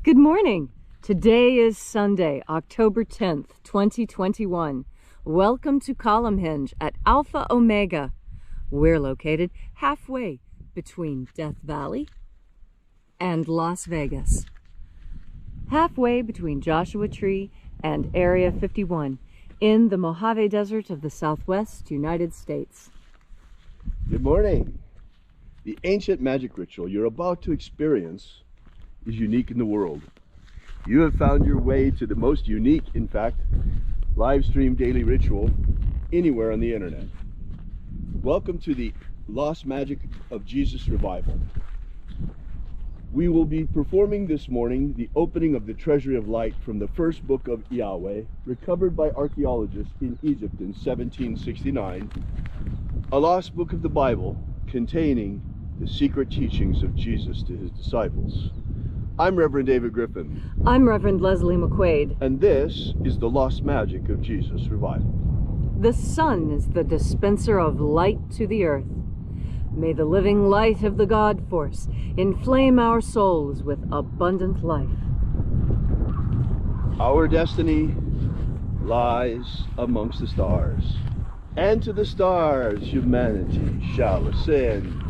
Good morning. Today is Sunday, October 10th, 2021. Welcome to Column Hinge at Alpha Omega. We're located halfway between Death Valley and Las Vegas. Halfway between Joshua Tree and Area 51 in the Mojave Desert of the Southwest United States. Good morning. The ancient magic ritual you're about to experience is unique in the world. You have found your way to the most unique, in fact, live stream daily ritual anywhere on the internet. Welcome to the Lost Magic of Jesus Revival. We will be performing this morning the opening of the Treasury of Light from the first book of IAOE, recovered by archaeologists in Egypt in 1769, a lost book of the Bible containing the secret teachings of Jesus to his disciples. I'm Reverend David Griffin. I'm Reverend Leslie McQuade. And this is the Lost Magic of Jesus Revival. The sun is the dispenser of light to the earth. May the living light of the God Force inflame our souls with abundant life. Our destiny lies amongst the stars, and to the stars humanity shall ascend.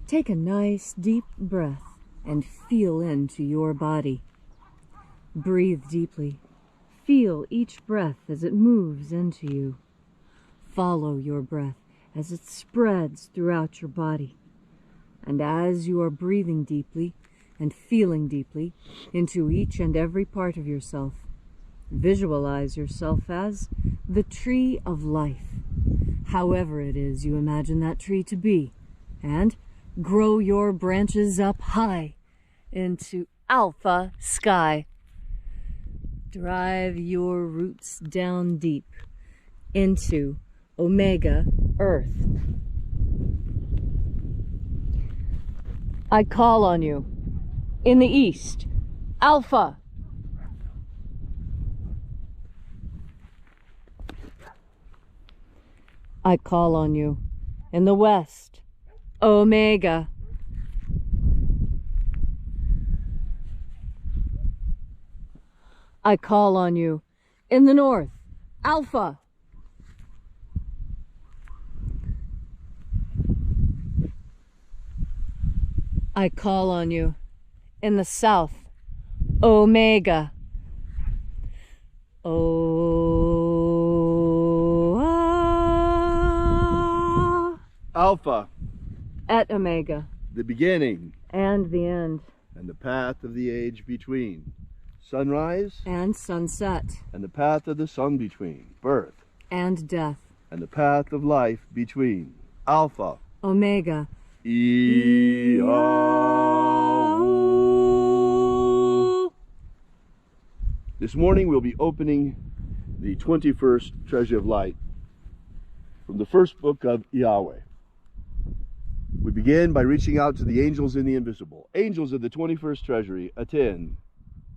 Take a nice deep breath and feel into your body. Breathe deeply. Feel each breath as it moves into you. Follow your breath as it spreads throughout your body. And as you are breathing deeply and feeling deeply into each and every part of yourself, visualize yourself as the tree of life, however it is you imagine that tree to be, and grow your branches up high into alpha sky. Drive your roots down deep into omega earth. I call on you in the east, alpha. I call on you in the west, omega. I call on you in the north, alpha. I call on you in the south, omega. Alpha. At omega. The beginning. And the end. And the path of the age between. Sunrise. And sunset. And the path of the sun between. Birth. And death. And the path of life between. Alpha. Omega. IAOE. This morning we'll be opening the 21st Treasury of Light from the first book of IAOE. We begin by reaching out to the angels in the invisible. Angels of the 21st Treasury, attend.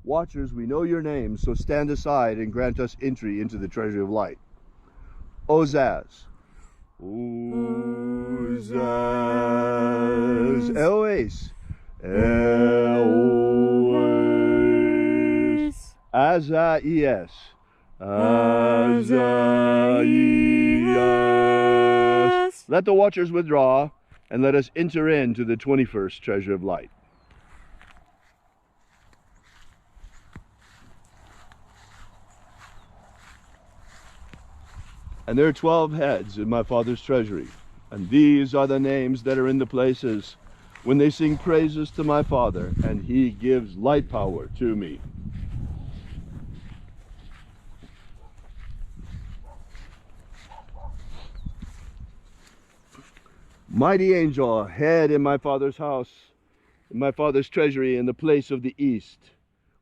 Watchers, we know your names, so stand aside and grant us entry into the Treasury of Light. Ozaz. Ozaz. Eloes. Eloes. Azaias. Azaias. Let the watchers withdraw, and let us enter into the 21st Treasure of Light. And there are 12 heads in my Father's treasury, and these are the names that are in the places when they sing praises to my Father, and he gives light power to me. Mighty angel, head in my Father's house, in my Father's treasury, in the place of the east,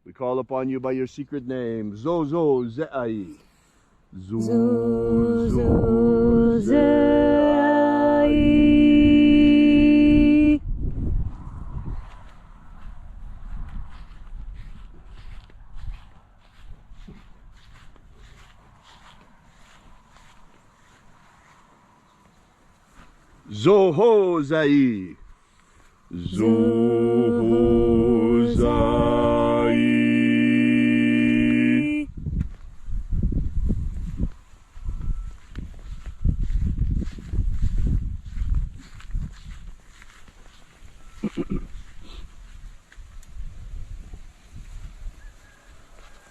we call upon you by your secret name, Zozo Ze'ai. Zozo Ze'ai. Zohozai. Zohozai.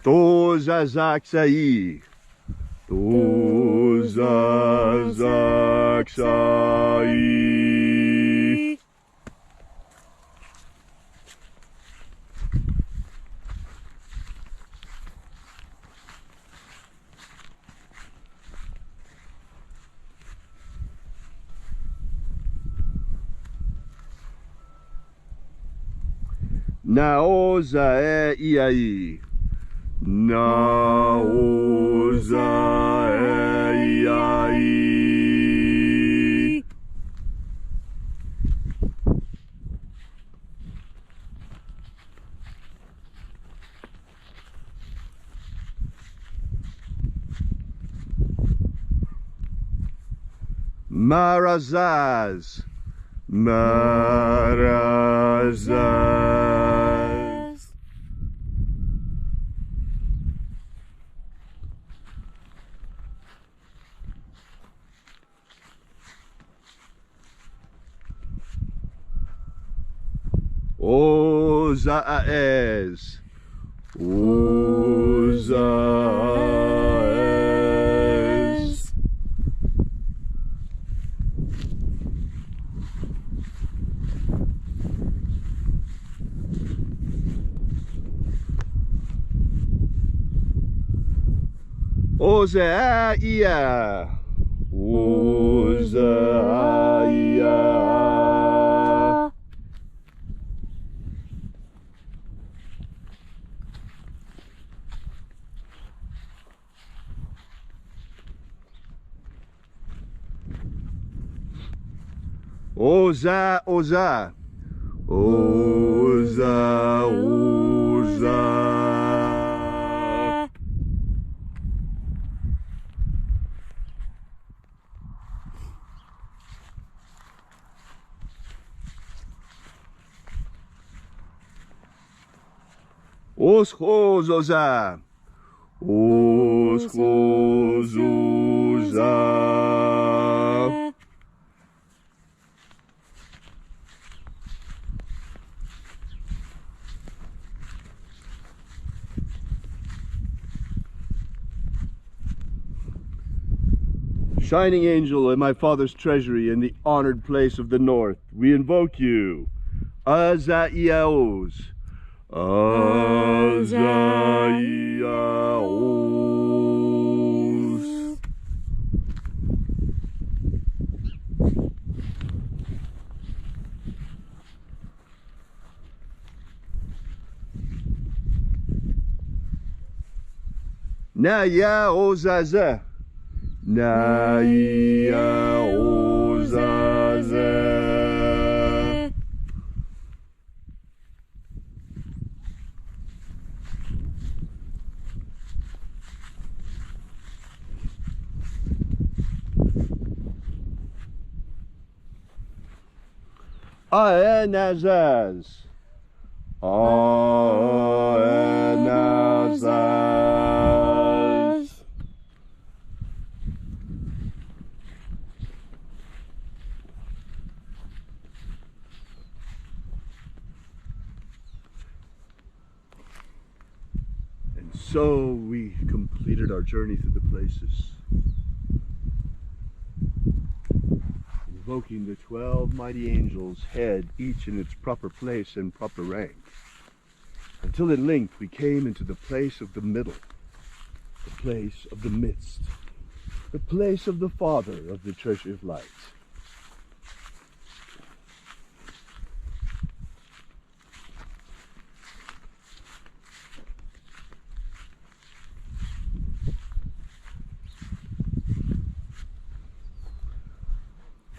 Tozazaksai. Tozazaksai. Naozae Iai. Naozae Iai. Marazaz. Marazaz. Ozaez. Ozaez. Ozaia. Ozaia. Oza, Oza. Oza, Oza. Oschozoza. Oschozoza. Shining angel in my father's treasury in the honored place of the north, we invoke you. Azaiaos. Azaiaos. Naya Ozaza. Naya Ozaza. Aenazaz. Aenazaz. And so we completed our journey through the places, invoking the 12 mighty angels, head each in its proper place and proper rank, until at length we came into the place of the middle, the place of the midst, the place of the Father of the treasure of light.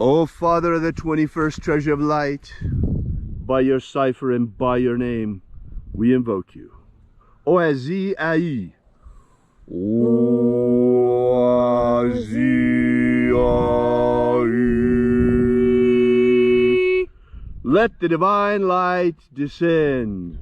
O Father of the 21st treasure of light, by your cipher and by your name, we invoke you. Oazi Ai. Oazi Ai. Let the divine light descend.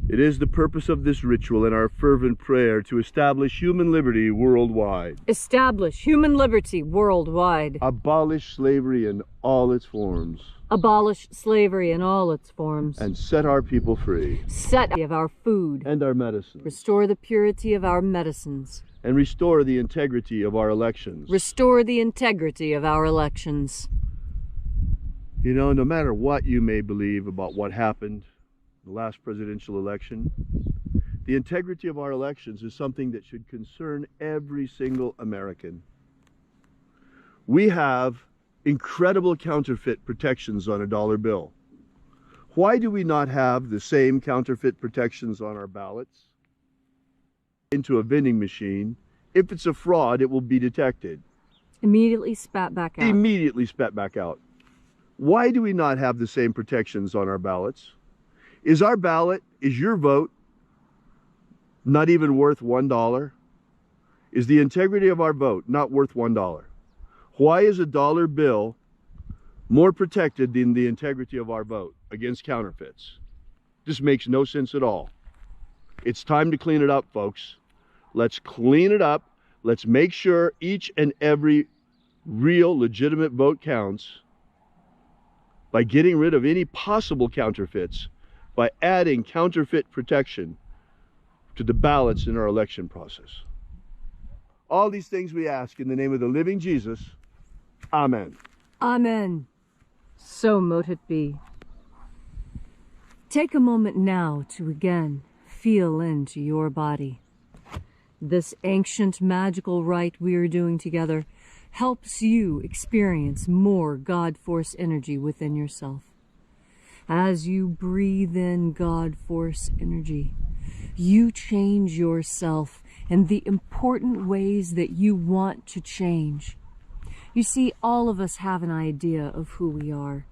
It is the purpose of this ritual and our fervent prayer to establish human liberty worldwide. Establish human liberty worldwide. Abolish slavery in all its forms. Abolish slavery in all its forms. And set our people free. Set of our food. And our medicine. Restore the purity of our medicines. And restore the integrity of our elections. Restore the integrity of our elections. You know, no matter what you may believe about what happened the last presidential election, the integrity of our elections is something that should concern every single American. We have incredible counterfeit protections on a dollar bill. Why do we not have the same counterfeit protections on our ballots? Into a vending machine. If it's a fraud, it will be detected. Immediately spat back out. Immediately spat back out. Why do we not have the same protections on our ballots? Is our ballot, is your vote not even worth $1? Is the integrity of our vote not worth $1? Why is a dollar bill more protected than the integrity of our vote against counterfeits? This makes no sense at all. It's time to clean it up, folks. Let's clean it up. Let's make sure each and every real, legitimate vote counts by getting rid of any possible counterfeits, by adding counterfeit protection to the ballots in our election process. All these things we ask in the name of the living Jesus. Amen. Amen. So mote it be. Take a moment now to again feel into your body. This ancient magical rite we are doing together helps you experience more God Force energy within yourself. As you breathe in God Force energy, you change yourself in the important ways that you want to change. You see, all of us have an idea of who we are,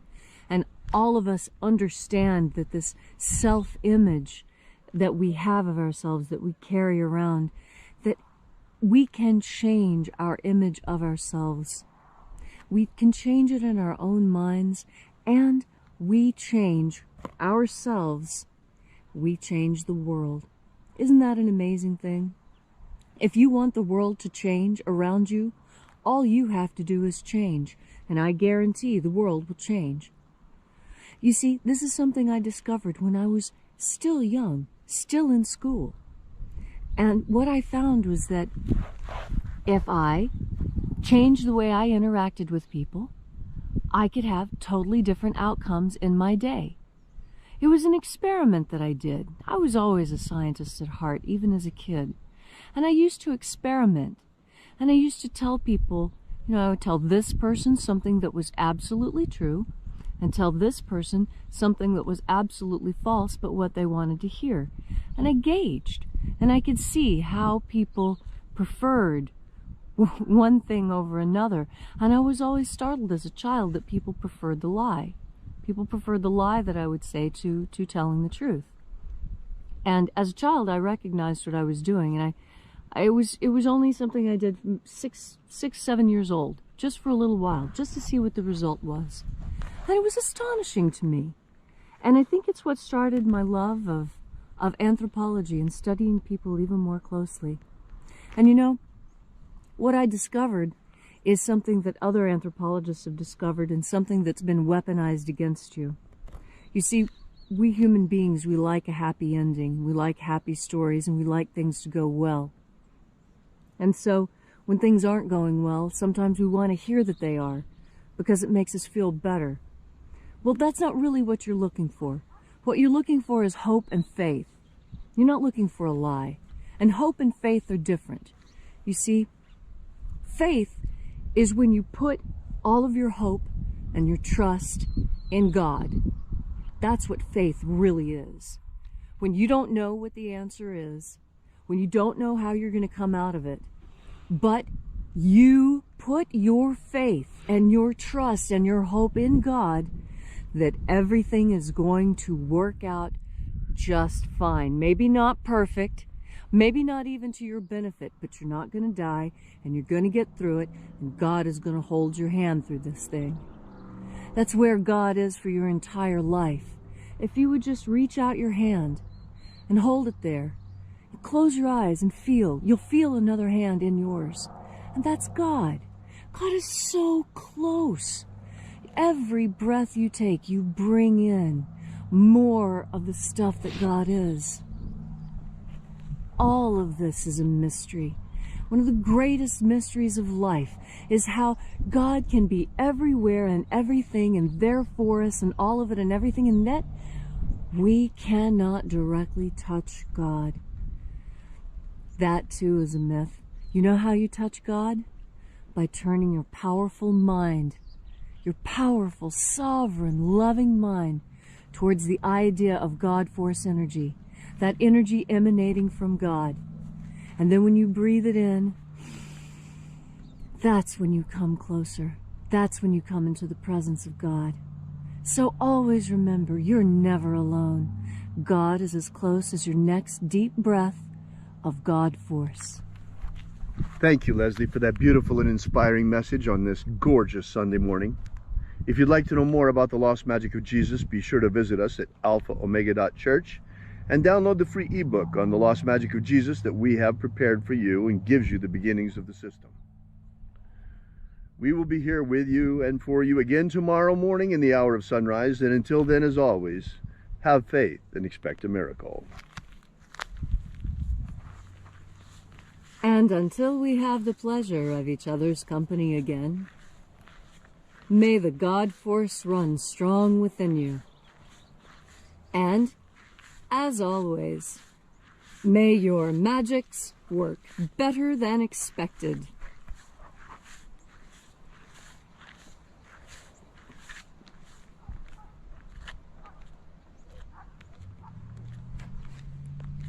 and all of us understand that this self-image that we have of ourselves, that we carry around, that we can change our image of ourselves. We can change it in our own minds, and we change ourselves. We change the world. Isn't that an amazing thing? If you want the world to change around you, all you have to do is change, and I guarantee the world will change. You see, this is something I discovered when I was still young, still in school. And what I found was that if I changed the way I interacted with people, I could have totally different outcomes in my day. It was an experiment that I did. I was always a scientist at heart, even as a kid. And I used to experiment. And I used to tell people, you know, I would tell this person something that was absolutely true, and tell this person something that was absolutely false, but what they wanted to hear. And I gauged, and I could see how people preferred one thing over another. And I was always startled as a child that people preferred the lie. People preferred the lie that I would say to telling the truth. And as a child, I recognized what I was doing, and it was only something I did from 7 years old, just for a little while, just to see what the result was. And it was astonishing to me. And I think it's what started my love of anthropology and studying people even more closely. And you know, what I discovered is something that other anthropologists have discovered, and something that's been weaponized against you. You see, we human beings, we like a happy ending, we like happy stories, and we like things to go well. And so, when things aren't going well, sometimes we want to hear that they are, because it makes us feel better. Well, that's not really what you're looking for. What you're looking for is hope and faith. You're not looking for a lie. And hope and faith are different. You see, faith is when you put all of your hope and your trust in God. That's what faith really is. When you don't know what the answer is, when you don't know how you're going to come out of it, but you put your faith and your trust and your hope in God, that everything is going to work out just fine. Maybe not perfect, maybe not even to your benefit, but you're not going to die, and you're going to get through it, and God is going to hold your hand through this thing. That's where God is for your entire life. If you would just reach out your hand and hold it there, close your eyes and feel, you'll feel another hand in yours. And that's God. God is so close. Every breath you take, you bring in more of the stuff that God is. All of this is a mystery. One of the greatest mysteries of life is how God can be everywhere and everything and there for us and all of it and everything, and yet we cannot directly touch God. That too is a myth. You know how you touch God? By turning your powerful mind, your powerful, sovereign, loving mind towards the idea of God force energy, that energy emanating from God. And then when you breathe it in, that's when you come closer. That's when you come into the presence of God. So always remember, you're never alone. God is as close as your next deep breath of God force. Thank you, Leslie, for that beautiful and inspiring message on this gorgeous Sunday morning. If you'd like to know more about the Lost Magic of Jesus, be sure to visit us at alphaomega.church and download the free ebook on the Lost Magic of Jesus that we have prepared for you and gives you the beginnings of the system. We will be here with you and for you again tomorrow morning in the hour of sunrise, and until then, as always, have faith and expect a miracle. And until we have the pleasure of each other's company again, may the God force run strong within you. And, as always, may your magics work better than expected.